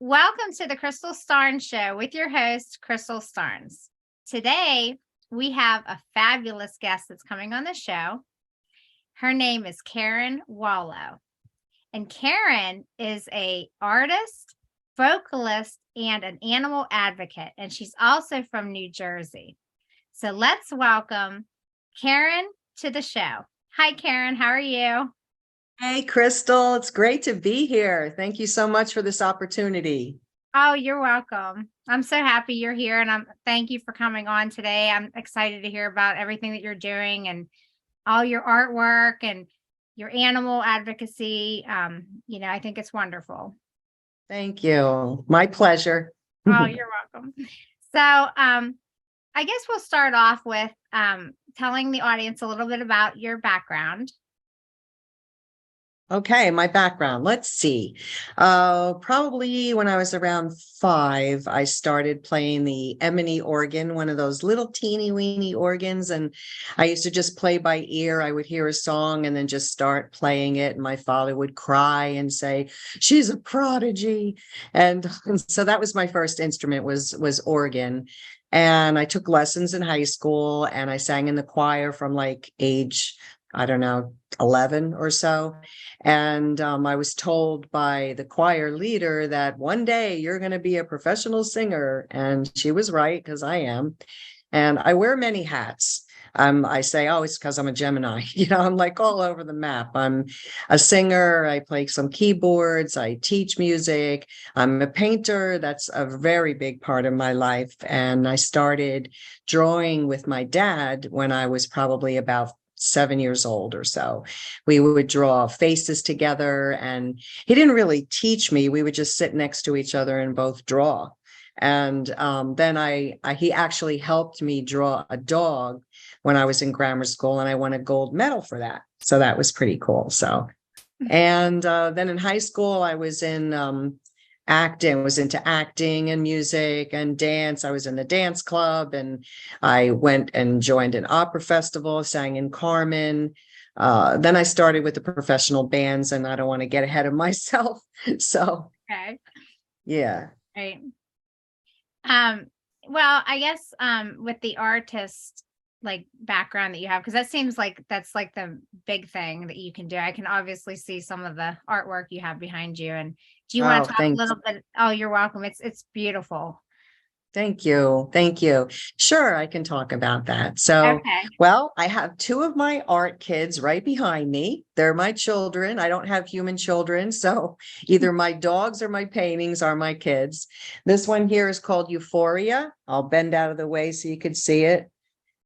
Welcome to the Crystal Starnes Show with your host, Crystal Starnes. Today, we have a fabulous guest that's coming on the show. Her name is Karen Wallo. And Karen is an artist, vocalist, and an animal advocate. And she's also from New Jersey. So let's welcome Karen to the show. Hi, Karen. How are you? Hey, Crystal, it's great to be here. Thank you so much for this opportunity. Oh, you're welcome. I'm so happy you're here, and thank you for coming on today. I'm excited to hear about everything that you're doing and all your artwork and your animal advocacy. I think it's wonderful. Thank you. My pleasure. Oh, you're welcome. So, I guess we'll start off with telling the audience a little bit about your background. Okay, my background. Let's see. Probably when I was around 5, I started playing the Emily organ, one of those little teeny weeny organs. And I used to just play by ear. I would hear a song and then just start playing it. And my father would cry and say, "She's a prodigy." And so that was my first instrument was organ. And I took lessons in high school and I sang in the choir from like age, I don't know, 11 or so. And I was told by the choir leader that one day you're going to be a professional singer. And she was right, because I am. And I wear many hats. I say, oh, it's because I'm a Gemini. I'm like all over the map. I'm a singer. I play some keyboards. I teach music. I'm a painter. That's a very big part of my life. And I started drawing with my dad when I was probably about 7 years old or so. We would draw faces together, and he didn't really teach me. We would just sit next to each other and both draw. And then he actually helped me draw a dog when I was in grammar school, and I won a gold medal for that. So that was pretty cool. And then in high school, I was into acting and music and dance. I was in the dance club, and I went and joined an opera festival, sang in Carmen. Then I started with the professional bands, and I don't want to get ahead of myself. So, Okay. yeah. Right. Well, I guess with the artist background that you have, because that seems like that's like the big thing that you can do. I can obviously see some of the artwork you have behind you. And do you want to talk a little bit? Oh, you're welcome. It's beautiful. Thank you. Thank you. Sure, I can talk about that. So, Okay. well, I have 2 of my art kids right behind me. They're my children. I don't have human children. So either my dogs or my paintings are my kids. This one here is called Euphoria. I'll bend out of the way so you can see it.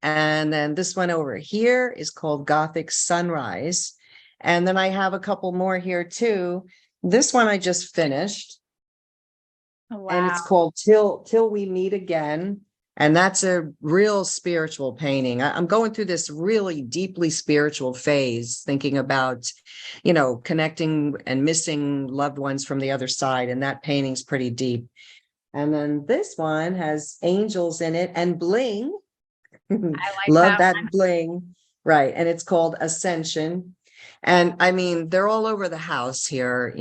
And then this one over here is called Gothic Sunrise. And then I have a couple more here too. This one I just finished. Wow. And it's called Till We Meet Again. And that's a real spiritual painting. I'm going through this really deeply spiritual phase, thinking about, connecting and missing loved ones from the other side. And that painting's pretty deep. And then this one has angels in it and bling. I like Love that one. bling. Right. And it's called Ascension. And I mean, they're all over the house here.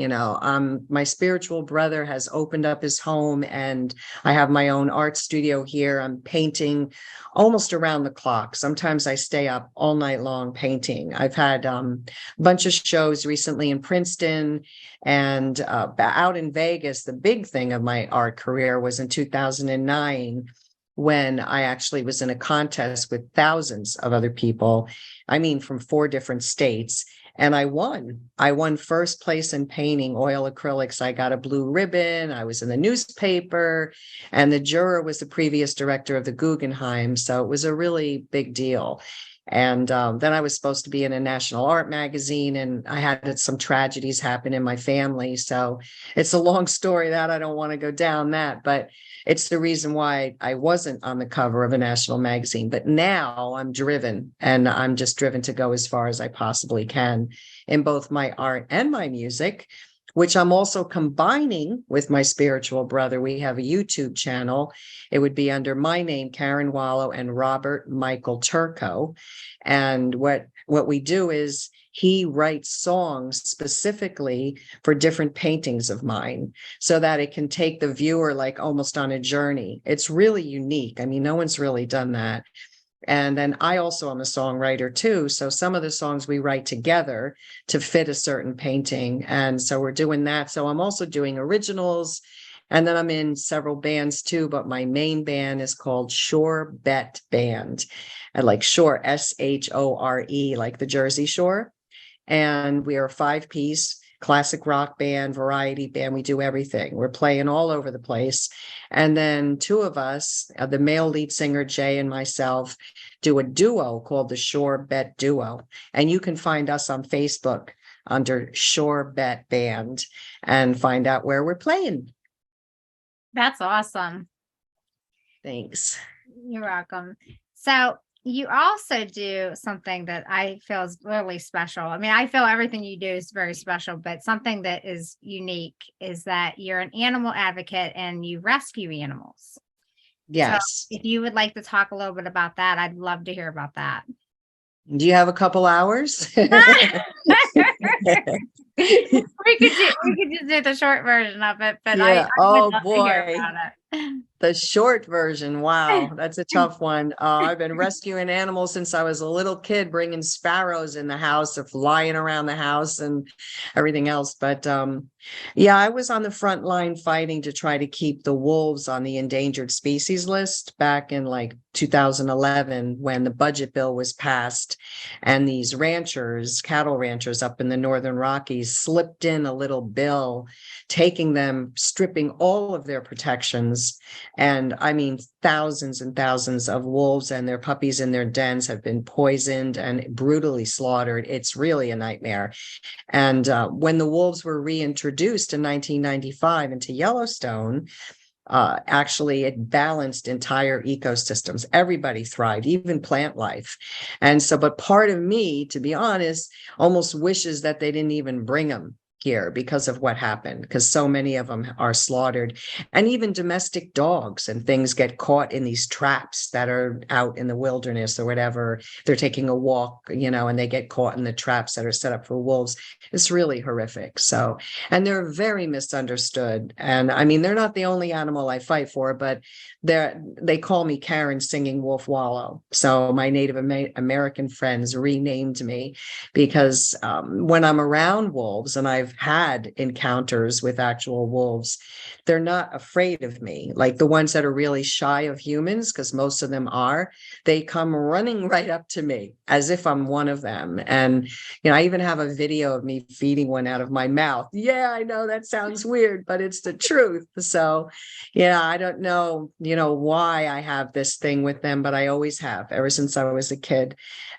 My spiritual brother has opened up his home, and I have my own art studio here. I'm painting almost around the clock. Sometimes I stay up all night long painting. I've had a bunch of shows recently in Princeton and out in Vegas. The big thing of my art career was in 2009, when I actually was in a contest with thousands of other people, I mean, from 4 different states. And I won. I won first place in painting oil acrylics. I got a blue ribbon. I was in the newspaper, and the juror was the previous director of the Guggenheim. So it was a really big deal. And then I was supposed to be in a national art magazine, and I had some tragedies happen in my family. So it's a long story that I don't want to go down that, but it's the reason why I wasn't on the cover of a national magazine. But now I'm driven, and I'm just driven to go as far as I possibly can in both my art and my music, which I'm also combining with my spiritual brother. We have a YouTube channel. It would be under my name, Karen Wallo, and Robert Michael Turco. And what we do is he writes songs specifically for different paintings of mine so that it can take the viewer like almost on a journey. It's really unique. I mean, no one's really done that. And then I also am a songwriter too. So some of the songs we write together to fit a certain painting. And so we're doing that. So I'm also doing originals. And then I'm in several bands too, but my main band is called Shore Bet Band. And like Shore, Shore, like the Jersey Shore. And we are a 5-piece classic rock band, variety band. We do everything. We're playing all over the place. And then two of us, the male lead singer, Jay, and myself, do a duo called the Shore Bet Duo. And you can find us on Facebook under Shore Bet Band and find out where we're playing. That's awesome. Thanks. You're welcome. So you also do something that I feel is really special. I mean, I feel everything you do is very special, but something that is unique is that you're an animal advocate and you rescue animals. Yes. So if you would like to talk a little bit about that, I'd love to hear about that. Do you have a couple hours? We could just do the short version of it, but Yeah. I would Oh love to hear boy. about it. The short version. Wow, that's a tough one. I've been rescuing animals since I was a little kid, bringing sparrows in the house, of flying around the house and everything else. But yeah, I was on the front line fighting to try to keep the wolves on the endangered species list back in like 2011 when the budget bill was passed, and these ranchers, cattle ranchers up in the Northern Rockies, slipped in a little bill taking them, stripping all of their protections. And I mean, thousands and thousands of wolves and their puppies in their dens have been poisoned and brutally slaughtered. It's really a nightmare. And when the wolves were reintroduced in 1995 into Yellowstone, actually it balanced entire ecosystems. Everybody thrived, even plant life. And so, but part of me, to be honest, almost wishes that they didn't even bring them here because of what happened, because so many of them are slaughtered. And even domestic dogs and things get caught in these traps that are out in the wilderness or whatever. They're taking a walk, and they get caught in the traps that are set up for wolves. It's really horrific. So, and they're very misunderstood. And I mean, they're not the only animal I fight for, but they call me Karen Singing Wolf Wallo. So my Native American friends renamed me because when I'm around wolves, and I've had encounters with actual wolves, they're not afraid of me. Like the ones that are really shy of humans, because most of them are, they come running right up to me as if I'm one of them. And, I even have a video of me feeding one out of my mouth. Yeah, I know that sounds weird, but it's the truth. So, yeah, I don't know, why I have this thing with them, but I always have ever since I was a kid.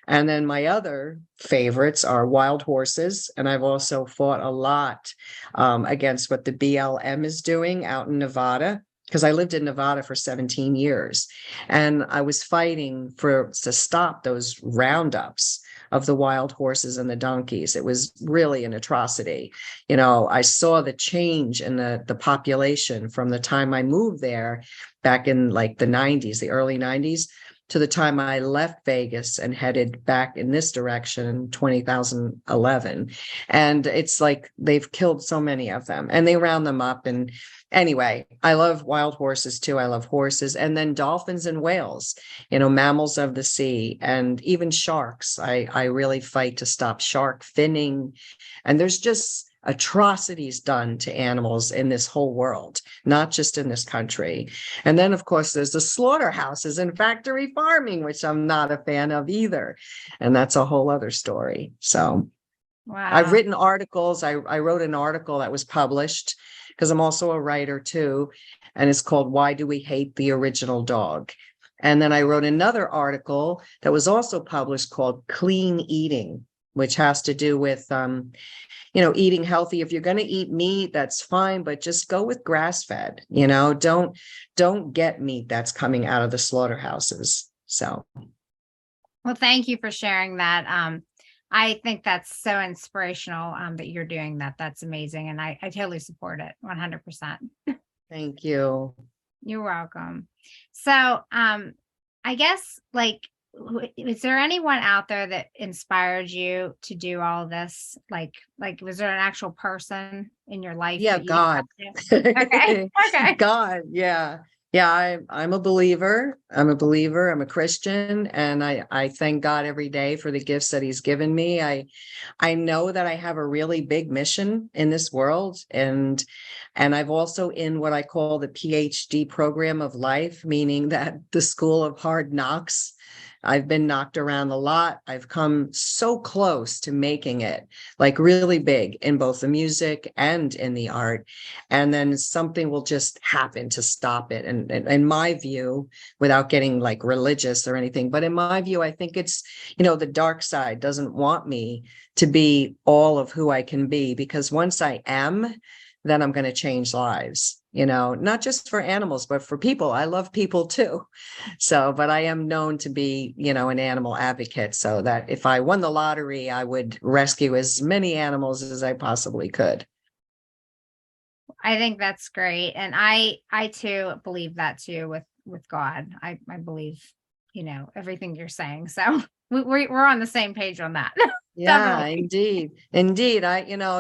And then my other favorites are wild horses. And I've also fought a lot against what the BLM is doing out in Nevada, because I lived in Nevada for 17 years. And I was fighting to stop those roundups of the wild horses and the donkeys. It was really an atrocity. I saw the change in the population from the time I moved there back in like the 90s, the early 90s, to the time I left Vegas and headed back in this direction in 2011. And it's like they've killed so many of them and they round them up. And anyway, I love wild horses too. I love horses, and then dolphins and whales, mammals of the sea, and even sharks. I really fight to stop shark finning. And there's just atrocities done to animals in this whole world, not just in this country. And then, of course, there's the slaughterhouses and factory farming, which I'm not a fan of either. And that's a whole other story. So Wow. I've written articles. I wrote an article that was published because I'm also a writer too. And it's called "Why Do We Hate the Original Dog?" And then I wrote another article that was also published called "Clean Eating," which has to do with eating healthy. If you're going to eat meat, that's fine, but just go with grass-fed. Don't get meat that's coming out of the slaughterhouses. So, well, thank you for sharing that. I think that's so inspirational that you're doing that. That's amazing, and I totally support it 100%. Thank you. You're welcome. So, I guess like is there anyone out there that inspired you to do all this? Was there an actual person in your life Yeah, that you God. looked up to? Okay. Okay. God, yeah. Yeah, I'm a believer. I'm a believer. I'm a Christian, and I thank God every day for the gifts that he's given me. I know that I have a really big mission in this world, and I've also in what I call the PhD program of life, meaning that the school of hard knocks. I've been knocked around a lot. I've come so close to making it like really big in both the music and in the art. And then something will just happen to stop it. And in my view, without getting like religious or anything, but in my view, I think it's, the dark side doesn't want me to be all of who I can be, because once I am, then I'm going to change lives, not just for animals, but for people. I love people too. So, but I am known to be, an animal advocate. So that if I won the lottery, I would rescue as many animals as I possibly could. I think that's great. And I too believe that too with God. I believe, everything you're saying. So we're on the same page on that. Yeah, Definitely. indeed. Indeed.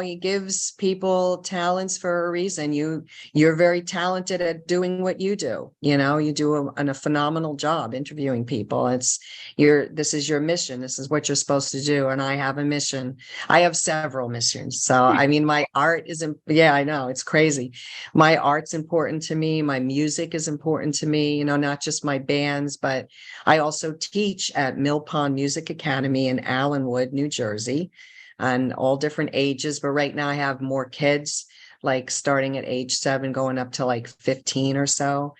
He gives people talents for a reason. You're very talented at doing what you do. You do a phenomenal job interviewing people. This is your mission. This is what you're supposed to do. And I have a mission. I have several missions. So, I mean, my art yeah, I know it's crazy. My art's important to me. My music is important to me, not just my bands, but I also teach at Mill Pond Music Academy in Allenwood, New Jersey, and all different ages. But right now I have more kids, like starting at age 7, going up to like 15 or so.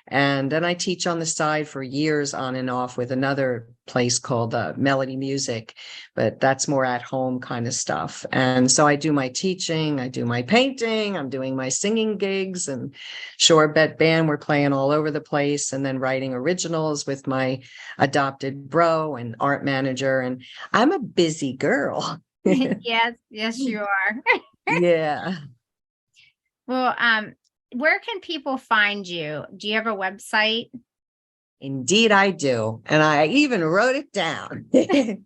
And then I teach on the side for years on and off with another place called Melody Music, but that's more at home kind of stuff. And so I do my teaching, I do my painting, I'm doing my singing gigs, and Shore Bet Band, we're playing all over the place, and then writing originals with my adopted bro and art manager. And I'm a busy girl. Yes, yes, you are. Yeah. Well, where can people find you? Do you have a website? Indeed, I do. And I even wrote it down. I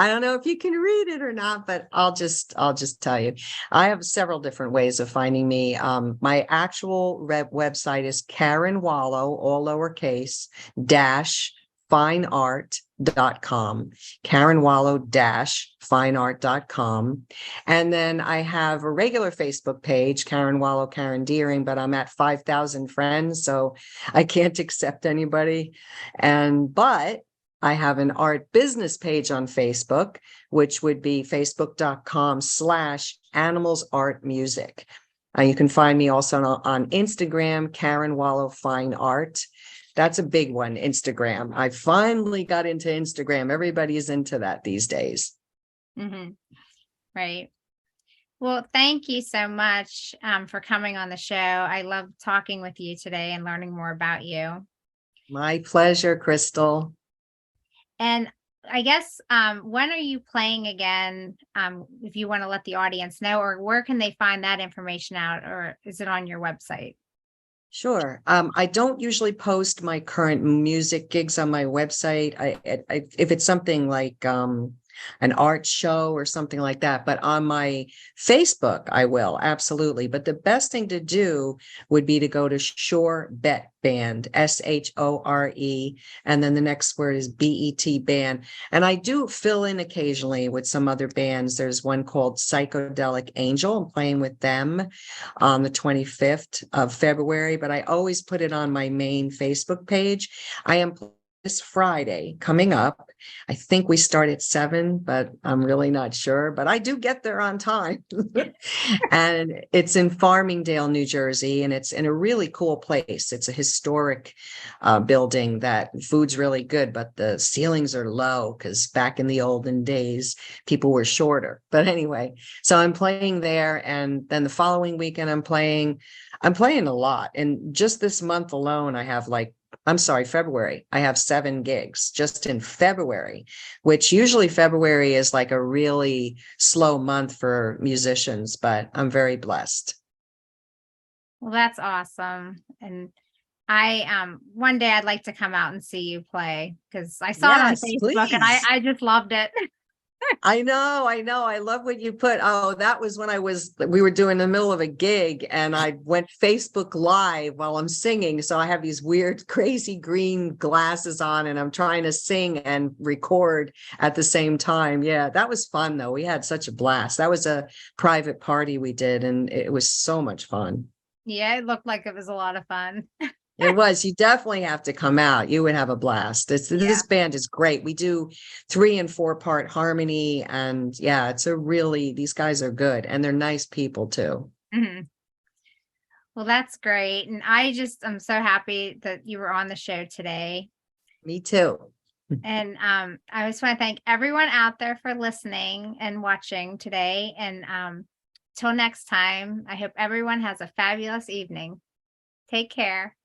don't know if you can read it or not, but I'll just tell you. I have several different ways of finding me. My actual website is Karen Wallo, all lowercase, dash fineart.com. Karen Wallo dash fineart.com. And then I have a regular Facebook page, Karen Wallo, Karen Deering, but I'm at 5,000 friends, so I can't accept anybody. But I have an art business page on Facebook, which would be facebook.com/animals art music. You can find me also on Instagram, Karen Wallo Fine Art. That's a big one, Instagram. I finally got into Instagram. Everybody's into that these days. Mm-hmm. Right. Well, thank you so much for coming on the show. I love talking with you today and learning more about you. My pleasure, Crystal. And I guess when are you playing again? If you want to let the audience know, or where can they find that information out, or is it on your website? Sure. I don't usually post my current music gigs on my website. If it's something like an art show or something like that, but on my Facebook, I will absolutely. But the best thing to do would be to go to Shore Bet Band, SHORE, and then the next word is BET Band. And I do fill in occasionally with some other bands. There's one called Psychedelic Angel. I'm playing with them on the 25th of February, but I always put it on my main Facebook page. I am this Friday coming up. I think we start at 7, but I'm really not sure, but I do get there on time. And it's in Farmingdale, New Jersey, and it's in a really cool place. It's a historic building that food's really good, but the ceilings are low because back in the olden days, people were shorter. But anyway, so I'm playing there, and then the following weekend I'm playing a lot. And just this month alone, February, I have 7 gigs just in February, which usually February is like a really slow month for musicians, but I'm very blessed. Well, that's awesome. And I one day I'd like to come out and see you play because I saw it on Yes, Facebook and please. I just loved it. I know, I know. I love what you put. Oh, that was when we were doing the middle of a gig and I went Facebook Live while I'm singing. So I have these weird, crazy green glasses on and I'm trying to sing and record at the same time. Yeah, that was fun though. We had such a blast. That was a private party we did and it was so much fun. Yeah, it looked like it was a lot of fun. It was. You definitely have to come out. You would have a blast. This Yeah. band is great. We do 3 and 4 part harmony, and yeah, these guys are good and they're nice people too. Mhm. Well, that's great. And I'm so happy that you were on the show today. Me too. And I just want to thank everyone out there for listening and watching today. And till next time, I hope everyone has a fabulous evening. Take care.